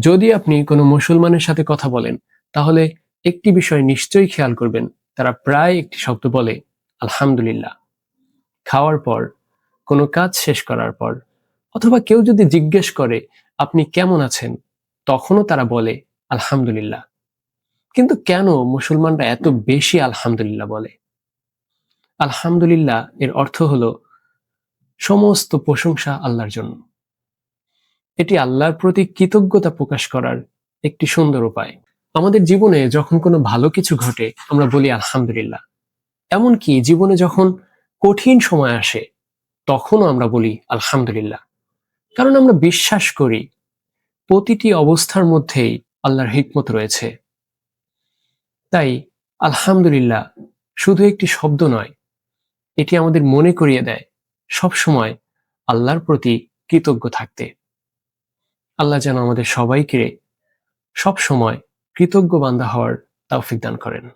যদি আপনি কোনো মুসলমানের সাথে কথা বলেন, তাহলে একটি বিষয় নিশ্চয়ই খেয়াল করবেন, তারা প্রায় একটি শব্দ বলে, আলহামদুলিল্লাহ। খাওয়ার পর, কোনো কাজ শেষ করার পর, অথবা কেউ যদি জিজ্ঞেস করে আপনি কেমন আছেন, তখনও তারা বলে আলহামদুলিল্লাহ। কিন্তু কেন মুসলমানরা এত বেশি আলহামদুলিল্লাহ বলে? আলহামদুলিল্লাহ এর অর্থ হলো সমস্ত প্রশংসা আল্লাহর জন্য। এটি আল্লাহর প্রতি কৃতজ্ঞতা প্রকাশ করার একটি সুন্দর উপায়। আমাদের জীবনে যখন কোনো ভালো কিছু ঘটে, আমরা বলি আলহামদুলিল্লাহ। এমনকি জীবনে যখন কঠিন সময় আসে, তখনও আমরা বলি আলহামদুলিল্লাহ। কারণ আমরা বিশ্বাস করি প্রতিটি অবস্থার মধ্যেই আল্লাহর হিকমত রয়েছে। তাই আলহামদুলিল্লাহ শুধু একটি শব্দ নয়, এটি আমাদের মনে করিয়ে দেয় সবসময় আল্লাহর প্রতি কৃতজ্ঞ থাকতে। আল্লাহ যেন আমাদের সবাইকে সব সময় কৃতজ্ঞ বান্দা হওয়ার তৌফিক দান করেন।